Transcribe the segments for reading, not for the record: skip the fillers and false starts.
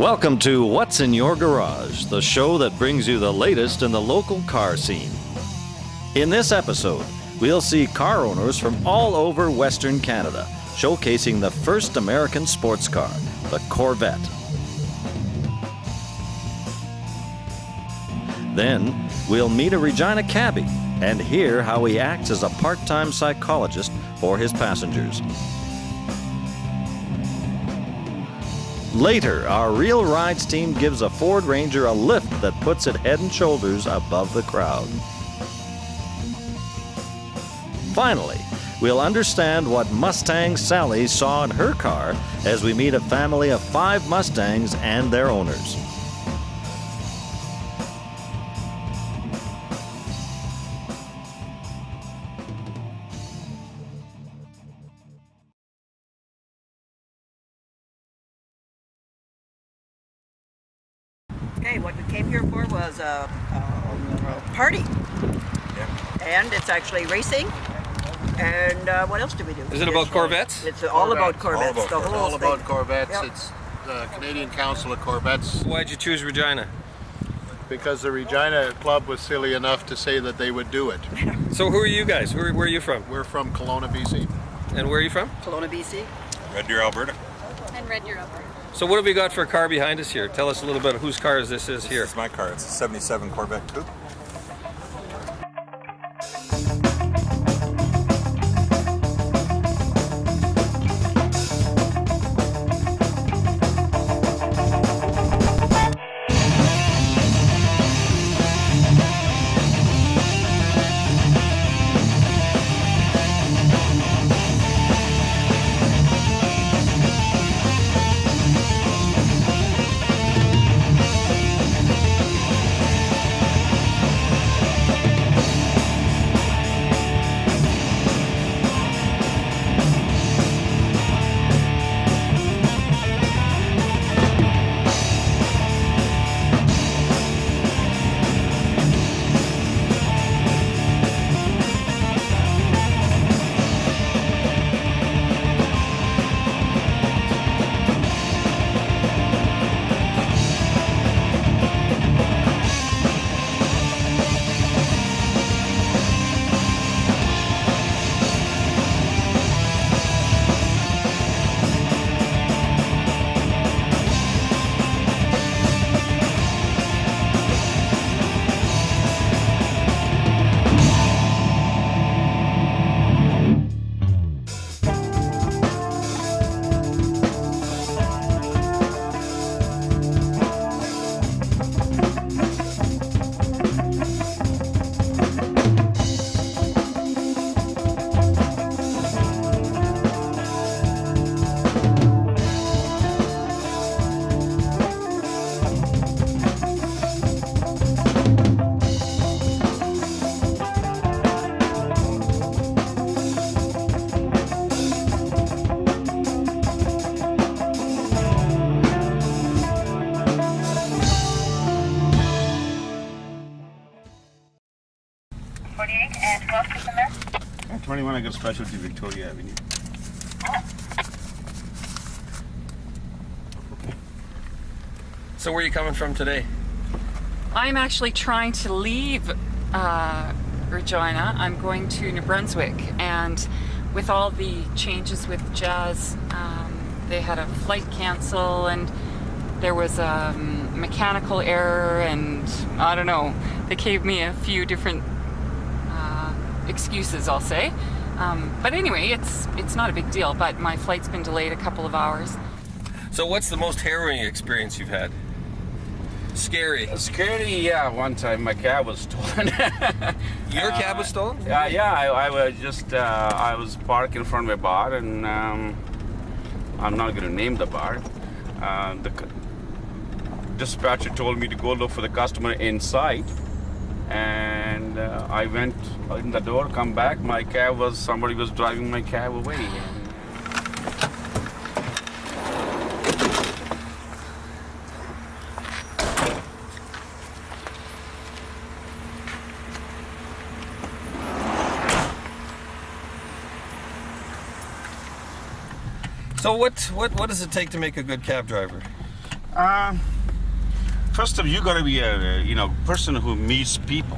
Welcome to What's in Your Garage, the show that brings you the latest in the local car scene. In this episode, we'll see car owners from all over Western Canada showcasing the first American sports car, the Corvette. Then, we'll meet a Regina cabbie and hear how he acts as a part-time psychologist for his passengers. Later, our Real Rides team gives a Ford Ranger a lift that puts it head and shoulders above the crowd. Finally, we'll understand what Mustang Sally saw in her car as we meet a family of 5 Mustangs and their owners. Okay, what we came here for was a party. Yeah. And it's actually racing. And what else do we do? Is it about Corvettes? It's all about Corvettes. All about Corvettes. Yep. It's the Canadian Council of Corvettes. Why'd you choose Regina? Because the Regina Club was silly enough to say that they would do it. So who are you guys? Where are you from? We're from Kelowna, BC. And where are you from? Kelowna, BC. Red Deer, Alberta. And Red Deer, Alberta. So what have we got for a car behind us here? Tell us a little bit of whose car this is here. This is my car. It's a 77 Corvette Coupe. And what was in there? At 21, I got specialty Victoria Avenue. So where are you coming from today? I'm actually trying to leave Regina. I'm going to New Brunswick, and with all the changes with Jazz, they had a flight cancel, and there was a mechanical error, and I don't know, they gave me a few different excuses, I'll say. But anyway, it's not a big deal, but my flight's been delayed a couple of hours. So what's the most harrowing experience you've had? Scary. Scary, yeah. One time my cab was stolen. Your cab was stolen? Yeah. I was just I was parked in front of a bar, and I'm not going to name the bar. The dispatcher told me to go look for the customer inside, and I went in the door, come back. Somebody was driving my cab away. So what does it take to make a good cab driver? First of all, you got to be a person who meets people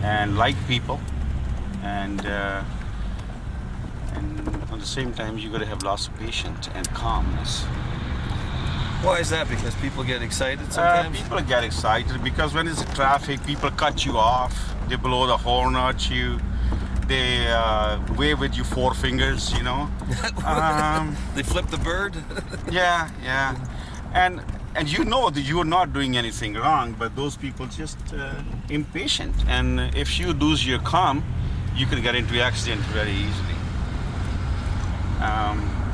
and like people, and at the same time you got to have lots of patience and calmness. Why is that? Because people get excited sometimes? People get excited because when it's traffic, people cut you off, they blow the horn at you, they wave with you 4 fingers, They flip the bird? Yeah. And you know that you are not doing anything wrong, but those people just impatient. And if you lose your calm, you can get into accident very easily.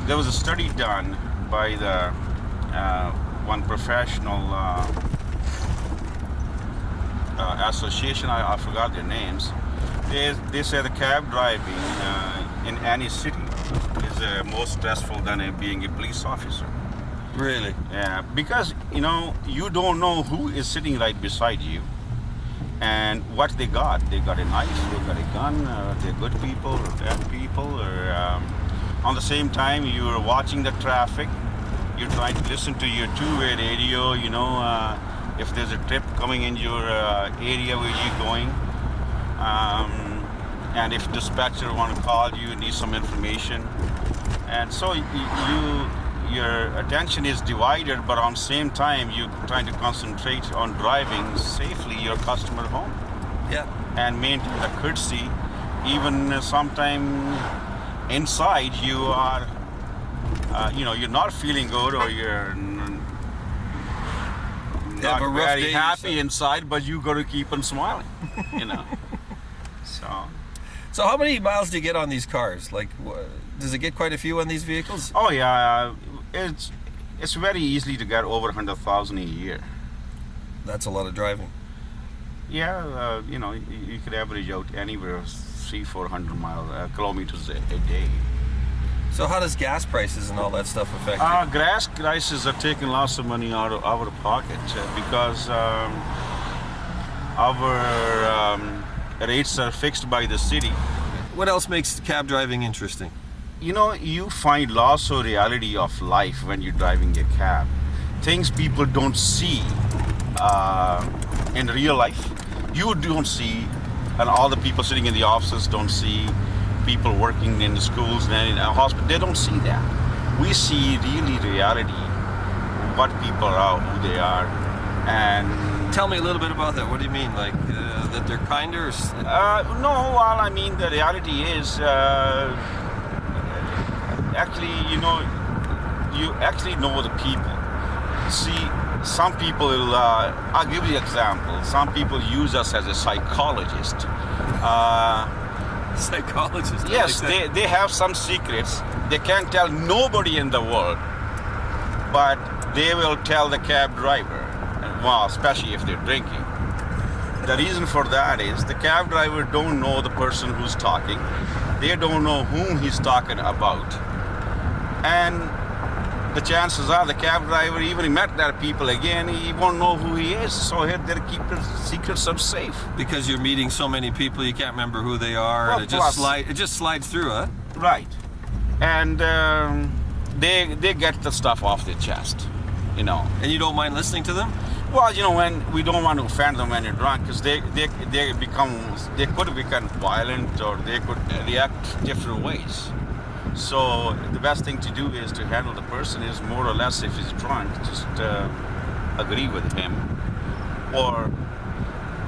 There was a study done by the one professional association, I forgot their names. They say the cab driving in any city is more stressful than being a police officer. Really? Yeah, because you don't know who is sitting right beside you and what they got. They got a knife, they got a gun, they're good people or bad people, or on the same time you're watching the traffic, you're trying to listen to your two-way radio, if there's a trip coming in your area where you're going, and if dispatcher want to call you, need some information, and so your attention is divided, but on the same time you're trying to concentrate on driving safely your customer home. Yeah. And maintain the courtesy, even sometime inside you are, you're not feeling good, or you're not have a rough very day happy inside, but you got to keep on smiling, So how many miles do you get on these cars? Like, does it get quite a few on these vehicles? Oh yeah, it's very easily to get over 100,000 a year. That's a lot of driving. Yeah, you could average out anywhere 300-400 kilometers a day. So how does gas prices and all that stuff affect you? Gas prices are taking lots of money out of our pocket because our rates are fixed by the city. What else makes cab driving interesting? You find lots of reality of life when you're driving a cab. Things people don't see in real life. You don't see, and all the people sitting in the offices don't see, people working in the schools and in a hospital, they don't see that. We see really reality, what people are, who they are, and... Tell me a little bit about that. What do you mean? Like, that they're kinder? No, well, I mean, the reality is, actually, you actually know the people. See, some people, I'll give you an example. Some people use us as a psychologist. Psychologist? Yes, like they have some secrets. They can't tell nobody in the world, but they will tell the cab driver, well, especially if they're drinking. The reason for that is the cab driver don't know the person who's talking. They don't know whom he's talking about. And the chances are the cab driver, even he met that people again, he won't know who he is. So they'll keep the secrets up safe. Because you're meeting so many people, you can't remember who they are, Well, and it just slides through, huh? Right. And they get the stuff off their chest, And you don't mind listening to them? Well, when we don't want to offend them when you're drunk, because they could become violent, or they could react different ways. So the best thing to do is to handle the person is more or less, if he's drunk, just agree with him, or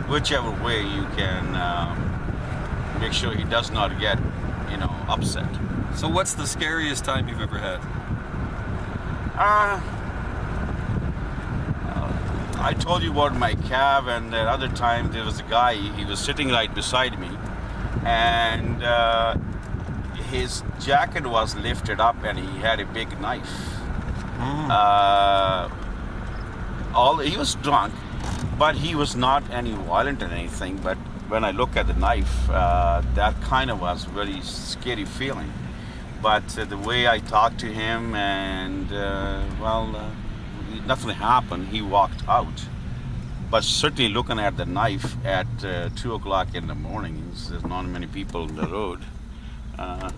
whichever way you can make sure he does not get, upset. So what's the scariest time you've ever had? I told you about my cab, and the other time there was a guy, he was sitting right beside me, and his jacket was lifted up and he had a big knife. He was drunk, but he was not any violent or anything, but when I look at the knife, that kind of was very scary feeling. But the way I talked to him, and nothing happened. He walked out. But certainly looking at the knife at 2 o'clock in the morning, there's not many people on the road.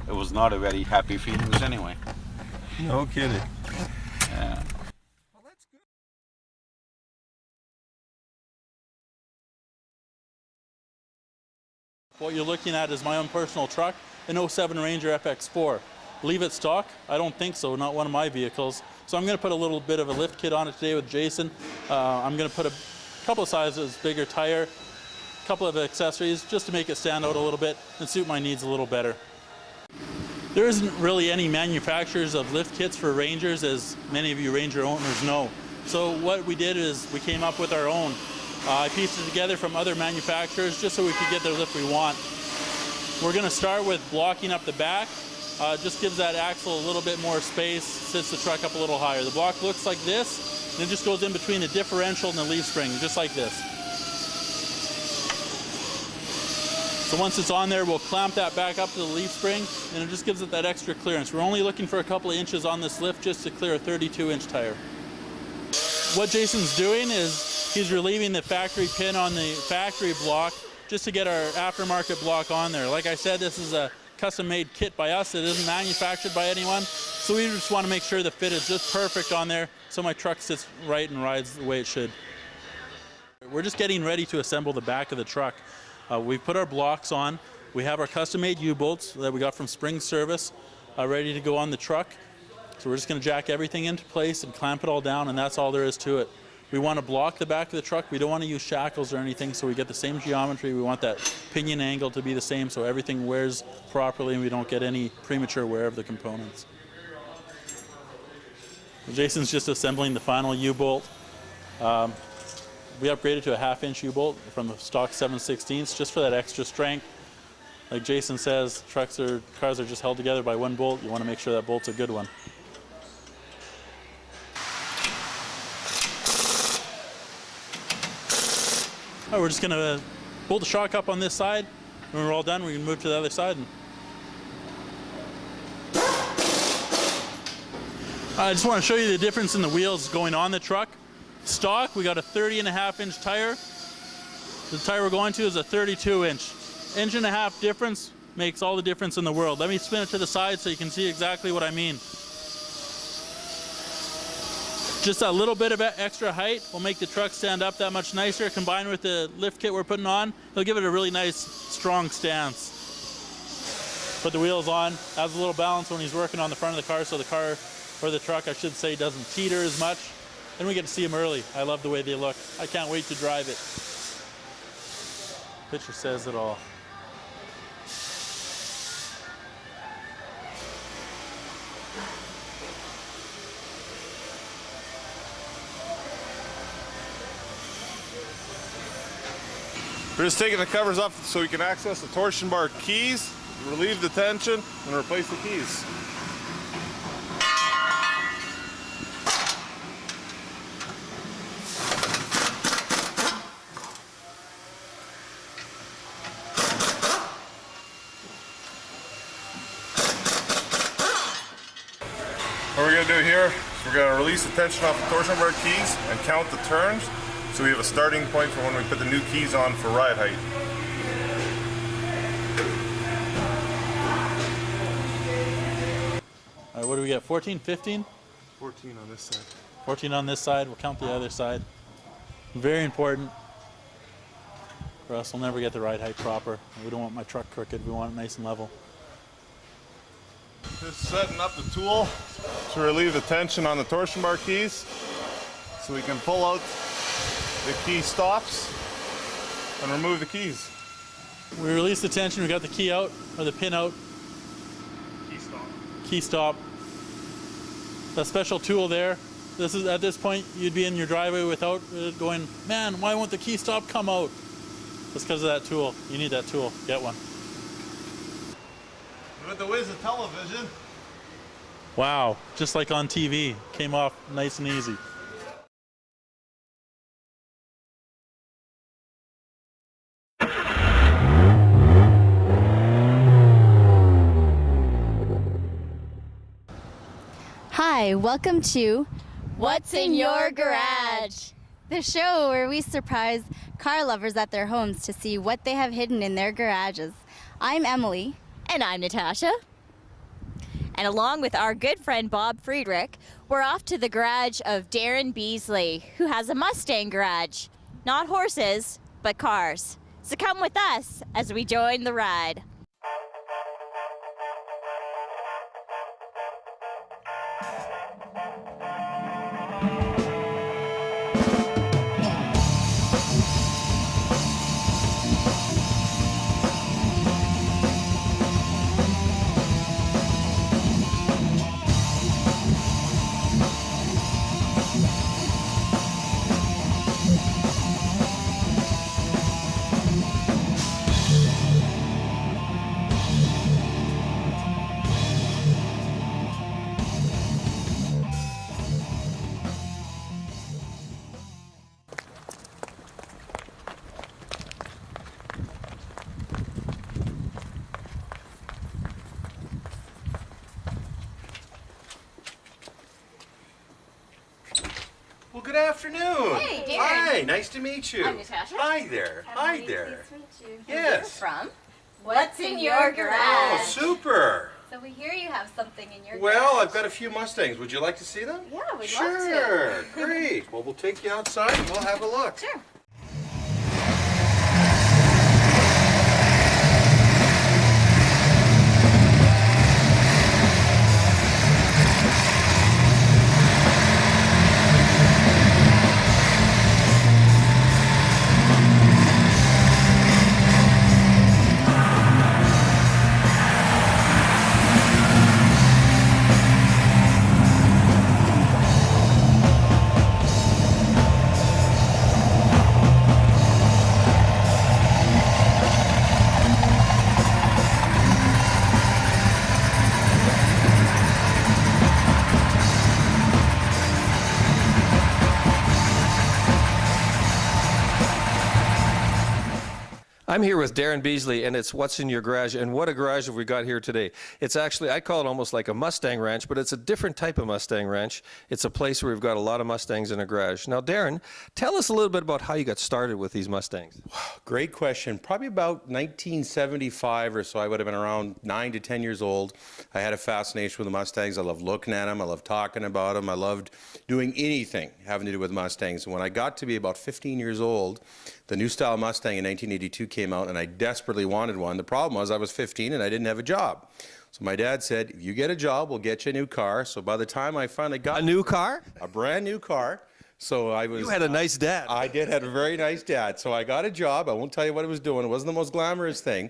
It was not a very happy feeling anyway. No kidding. Yeah. Well, that's good. What you're looking at is my own personal truck, an 07 Ranger FX4. Leave it stock? I don't think so, not one of my vehicles. So I'm going to put a little bit of a lift kit on it today with Jason. I'm going to put a couple of sizes bigger tire, a couple of accessories just to make it stand out a little bit and suit my needs a little better. There isn't really any manufacturers of lift kits for Rangers, as many of you Ranger owners know. So what we did is we came up with our own. I pieced it together from other manufacturers just so we could get the lift we want. We're going to start with blocking up the back. Just gives that axle a little bit more space, sits the truck up a little higher. The block looks like this, and it just goes in between the differential and the leaf spring, just like this. So once it's on there, we'll clamp that back up to the leaf spring, and it just gives it that extra clearance. We're only looking for a couple of inches on this lift just to clear a 32-inch tire. What Jason's doing is he's relieving the factory pin on the factory block just to get our aftermarket block on there. Like I said, this is a custom-made kit by us. It isn't manufactured by anyone, so we just want to make sure the fit is just perfect on there so my truck sits right and rides the way it should. We're just getting ready to assemble the back of the truck. We've put our blocks on. We have our custom-made U-bolts that we got from Spring Service ready to go on the truck. So we're just going to jack everything into place and clamp it all down, and that's all there is to it. We want to block the back of the truck. We don't want to use shackles or anything, so we get the same geometry. We want that pinion angle to be the same so everything wears properly and we don't get any premature wear of the components. Jason's just assembling the final U-bolt. We upgraded to a 1/2-inch U-bolt from the stock 7/16 just for that extra strength. Like Jason says, cars are just held together by one bolt. You want to make sure that bolt's a good one. Right, we're just going to bolt the shock up on this side. When we're all done, we can move to the other side. I just want to show you the difference in the wheels going on the truck. Stock, we got a 30.5-inch tire. The tire we're going to is a 32-inch. Inch and a half difference makes all the difference in the world. Let me spin it to the side so you can see exactly what I mean. Just a little bit of extra height will make the truck stand up that much nicer. Combined with the lift kit we're putting on, it'll give it a really nice, strong stance. Put the wheels on, adds a little balance when he's working on the front of the car so the car, or the truck I should say, doesn't teeter as much. Then we get to see them early. I love the way they look. I can't wait to drive it. Picture says it all. We're just taking the covers off so we can access the torsion bar keys, relieve the tension, and replace the keys. What we're going to do here is we're going to release the tension off the torsion bar keys and count the turns so we have a starting point for when we put the new keys on for ride height. All right, what do we get, 14, 15? 14 on this side. 14 on this side, we'll count the other side. Very important, or else we'll never get the ride height proper. We don't want my truck crooked, we want it nice and level. Just setting up the tool to relieve the tension on the torsion bar keys so we can pull out the key stops and remove the keys. We release the tension, we got the key out, or the pin out. Key stop. Key stop. That special tool there, this is at this point you'd be in your driveway without it going, man, why won't the key stop come out? That's because of that tool. You need that tool, get one. With the whiz of television. Wow, just like on TV, came off nice and easy. Hi, welcome to What's in Your Garage? The show where we surprise car lovers at their homes to see what they have hidden in their garages. I'm Emily. And I'm Natasha. And along with our good friend Bob Friedrich, we're off to the garage of Darren Beasley, who has a Mustang garage. Not horses, but cars. So come with us as we join the ride. Well, good afternoon. Hey, Darren. Hi, nice to meet you. I'm Natasha. Hi there. Hi there. Nice to meet you. Yes. Where are you from? What's in your garage? Oh, super. So we hear you have something in your Well, garage. I've got a few Mustangs. Would you like to see them? Yeah, we'd love to. Sure. Great. Well, we'll take you outside and we'll have a look. Sure. I'm here with Darren Beasley, and it's What's in Your Garage, and what a garage have we got here today. It's actually, I call it almost like a Mustang ranch, but it's a different type of Mustang ranch. It's a place where we've got a lot of Mustangs in a garage. Now, Darren, tell us a little bit about how you got started with these Mustangs. Great question. Probably about 1975 or so. I would have been around 9 to 10 years old. I had a fascination with the Mustangs. I loved looking at them. I loved talking about them. I loved doing anything having to do with Mustangs. And when I got to be about 15 years old, the new style Mustang in 1982 came out, and I desperately wanted one. The problem was I was 15 and I didn't have a job. So my dad said, if you get a job, we'll get you a new car. So by the time I finally got A new car? a brand new car, so I was... You had a nice dad. I did have a very nice dad. So I got a job. I won't tell you what I was doing. It wasn't the most glamorous thing.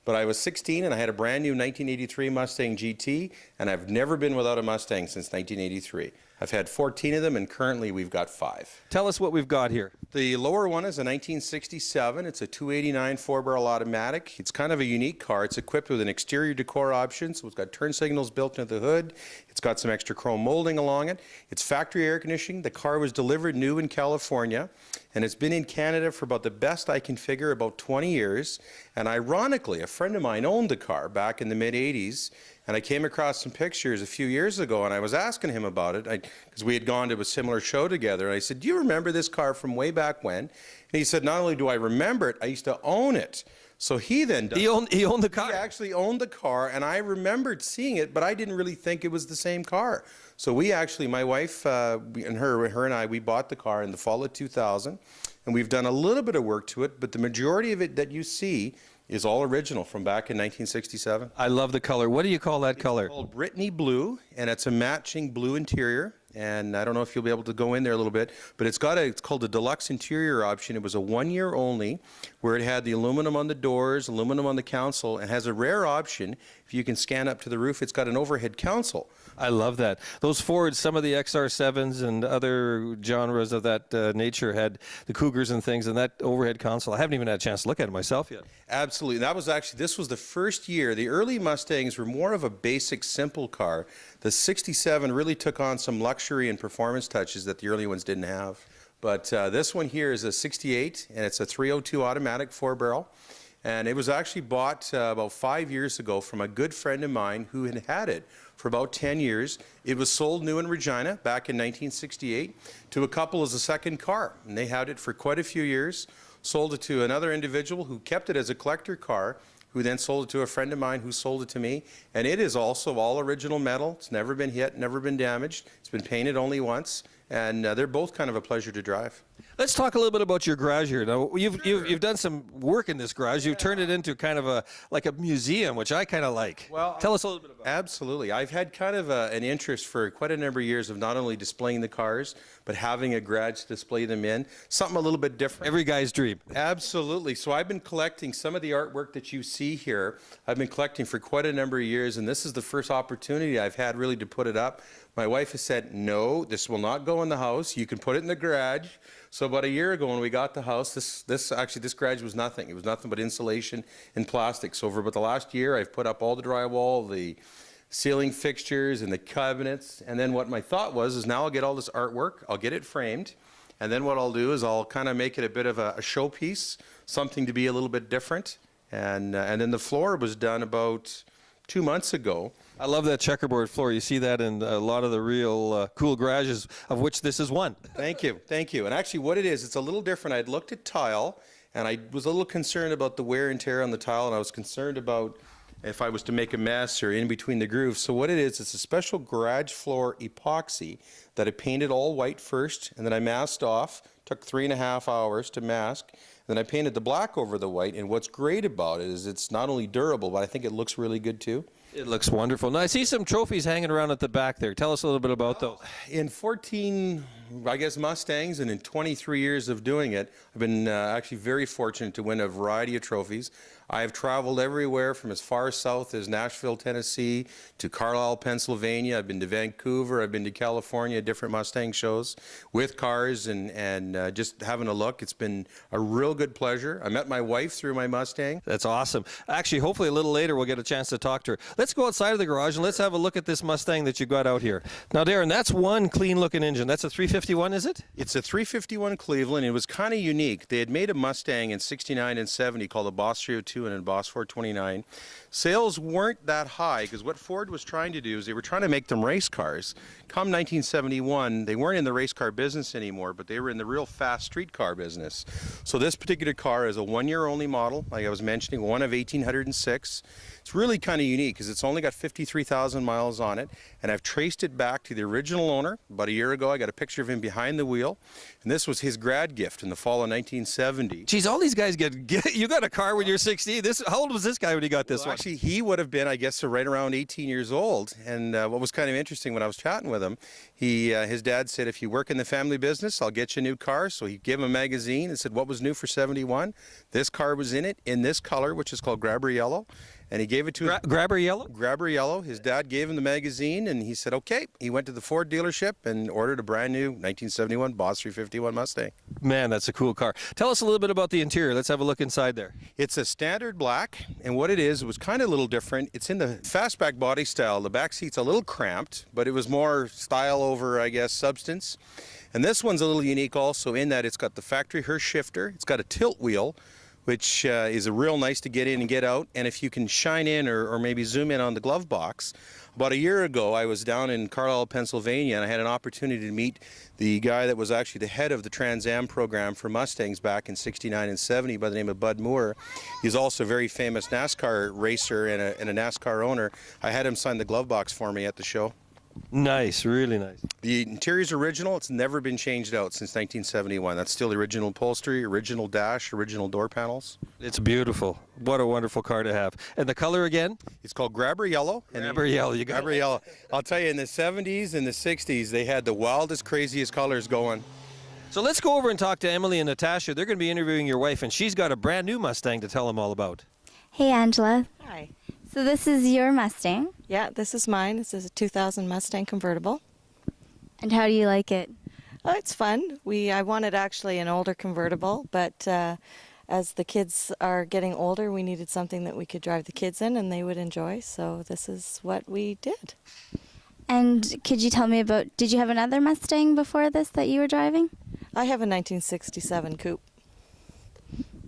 But I was 16 and I had a brand new 1983 Mustang GT, and I've never been without a Mustang since 1983. I've had 14 of them, and currently we've got 5. Tell us what we've got here. The lower one is a 1967. It's a 289 4-barrel automatic. It's kind of a unique car. It's equipped with an exterior decor option, so it's got turn signals built into the hood. It's got some extra chrome molding along it. It's factory air conditioning. The car was delivered new in California, and it's been in Canada for about the best I can figure, about 20 years. And ironically, a friend of mine owned the car back in the mid-'80s, and I came across some pictures a few years ago, and I was asking him about it, because we had gone to a similar show together, and I said, do you remember this car from way back when? And he said, not only do I remember it, I used to own it. So he then... He owned the car? He actually owned the car, and I remembered seeing it, but I didn't really think it was the same car. So we actually, my wife and her and I, we bought the car in the fall of 2000, and we've done a little bit of work to it, but the majority of it that you see is all original from back in 1967. I love the color. What do you call that color? It's called Brittany Blue, and it's a matching blue interior. And I don't know if you'll be able to go in there a little bit, but it's called a deluxe interior option. It was a 1 year only, where it had the aluminum on the doors, aluminum on the console, and has a rare option. If you can scan up to the roof, it's got an overhead console. I love that. Those Fords, some of the XR7s and other genres of that nature had the Cougars and things, and that overhead console. I haven't even had a chance to look at it myself yet. Absolutely. That was actually, this was the first year. The early Mustangs were more of a basic, simple car. The 67 really took on some luxury and performance touches that the early ones didn't have. But this one here is a 68, and it's a 302 automatic 4-barrel. And it was actually bought about 5 years ago from a good friend of mine who had had it for about 10 years. It was sold new in Regina back in 1968 to a couple as a second car. And they had it for quite a few years, sold it to another individual who kept it as a collector car, who then sold it to a friend of mine who sold it to me. And it is also all original metal. It's never been hit, never been damaged. It's been painted only once. and they're both kind of a pleasure to drive. Let's talk a little bit about your garage here. Now, you've done some work in this garage. You've turned it into kind of a museum, which I kind of like. Well, tell us a little bit about it. Absolutely. I've had kind of an interest for quite a number of years of not only displaying the cars, but having a garage to display them in. Something a little bit different. Every guy's dream. Absolutely. So I've been collecting some of the artwork that you see here. I've been collecting for quite a number of years, and this is the first opportunity I've had really to put it up. My wife has said, no, this will not go in the house. You can put it in the garage. So about a year ago when we got the house, this garage was nothing. It was nothing but insulation and plastic. So over about the last year, I've put up all the drywall, the ceiling fixtures and the cabinets. And then what my thought was is now I'll get all this artwork, I'll get it framed, and then what I'll do is I'll kind of make it a bit of a showpiece, something to be a little bit different. And then the floor was done about 2 months ago. I love that checkerboard floor. You see that in a lot of the real cool garages, of which this is one. Thank you, thank you. And actually what it is, it's a little different. I'd looked at tile, and I was a little concerned about the wear and tear on the tile, and I was concerned about if I was to make a mess or in between the grooves. So what it is, it's a special garage floor epoxy that I painted all white first, and then I masked off. Took 3.5 hours to mask. Then I painted the black over the white, and what's great about it is it's not only durable, but I think it looks really good too. It looks wonderful. Now, I see some trophies hanging around at the back there. Tell us a little bit about those. In 14, I guess, Mustangs, and in 23 years of doing it, I've been actually very fortunate to win a variety of trophies. I have traveled everywhere from as far south as Nashville, Tennessee, to Carlisle, Pennsylvania. I've been to Vancouver. I've been to California, different Mustang shows with cars and just having a look. It's been a real good pleasure. I met my wife through my Mustang. That's awesome. Actually, hopefully a little later we'll get a chance to talk to her. Let's go outside of the garage and let's have a look at this Mustang that you got out here. Now, Darren, that's one clean-looking engine. That's a 351, is it? It's a 351 Cleveland. It was kind of unique. They had made a Mustang in 69 and 70 called a Boss 302 and a Boss 429. Sales weren't that high because what Ford was trying to do is they were trying to make them race cars. Come 1971, they weren't in the race car business anymore, but they were in the real fast street car business. So this particular car is a one-year-only model, like I was mentioning, one of 1,806. It's really kind of unique because it's only got 53,000 miles on it, and I've traced it back to the original owner. About a year ago, I got a picture of him behind the wheel, and this was his grad gift in the fall of 1970. Geez, all these guys you got a car when you're 16. How old was this guy when he got this one? Actually, he would have been, I guess, right around 18 years old, and what was kind of interesting when I was chatting with him, his dad said, if you work in the family business, I'll get you a new car. So he gave him a magazine and said, what was new for 71? This car was in it, in this color, which is called Grabber Yellow. And he gave it to Grabber Yellow? Grabber Yellow. His dad gave him the magazine, and he said, okay. He went to the Ford dealership and ordered a brand new 1971 Boss 351 Mustang. Man, that's a cool car. Tell us a little bit about the interior. Let's have a look inside there. It's a standard black, and what it was kind of a little different. It's in the fastback body style. The back seat's a little cramped, but it was more style over, I guess, substance. And this one's a little unique also in that it's got the factory Hirsch shifter. It's got a tilt wheel, which is a real nice to get in and get out. And if you can shine in or maybe zoom in on the glove box, about a year ago I was down in Carlisle, Pennsylvania, and I had an opportunity to meet the guy that was actually the head of the Trans Am program for Mustangs back in 69 and 70 by the name of Bud Moore. He's also a very famous NASCAR racer and a NASCAR owner. I had him sign the glove box for me at the show. Nice, really nice. The interior's original. It's never been changed out since 1971. That's still the original upholstery, original dash, original door panels. It's beautiful. What a wonderful car to have. And the color again? It's called Grabber Yellow. Grabber Yellow. You got Grabber Yellow. I'll tell you, in the 70s and the 60s, they had the wildest, craziest colors going. So let's go over and talk to Emily and Natasha. They're going to be interviewing your wife, and she's got a brand new Mustang to tell them all about. Hey, Angela. Hi. So this is your Mustang. Yeah, this is mine. This is a 2000 Mustang convertible. And how do you like it? Oh, it's fun. I wanted actually an older convertible, but as the kids are getting older, we needed something that we could drive the kids in and they would enjoy. So this is what we did. And could you tell me did you have another Mustang before this that you were driving? I have a 1967 coupe.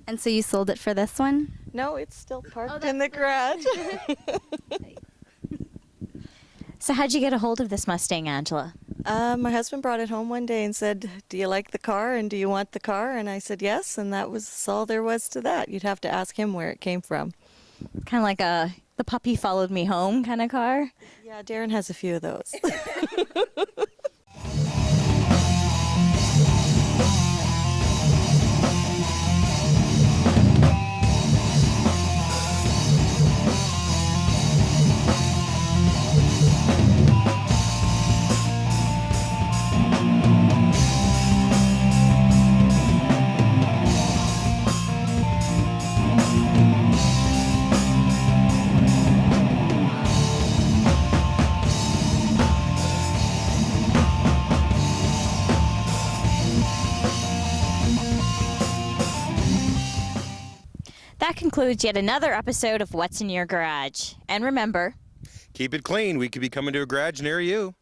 And so you sold it for this one? No, it's still parked in the garage. So how'd you get a hold of this Mustang, Angela? My husband brought it home one day and said, do you like the car and do you want the car? And I said yes, and that was all there was to that. You'd have to ask him where it came from. Kind of like the puppy followed me home kind of car? Yeah, Darren has a few of those. concludes yet another episode of What's in Your Garage. And remember, Keep it clean. We could be coming to a garage near you.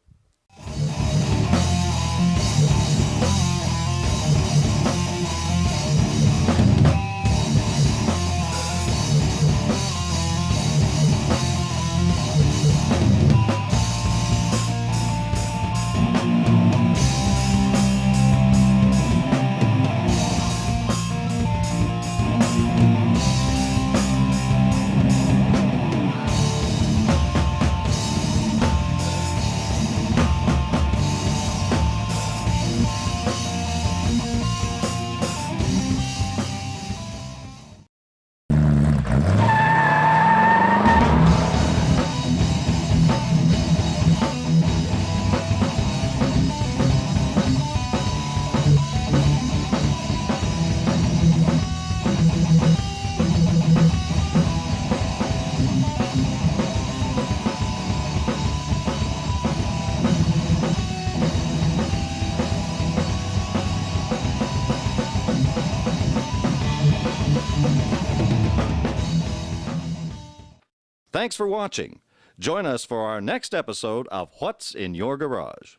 Thanks for watching. Join us for our next episode of What's in Your Garage.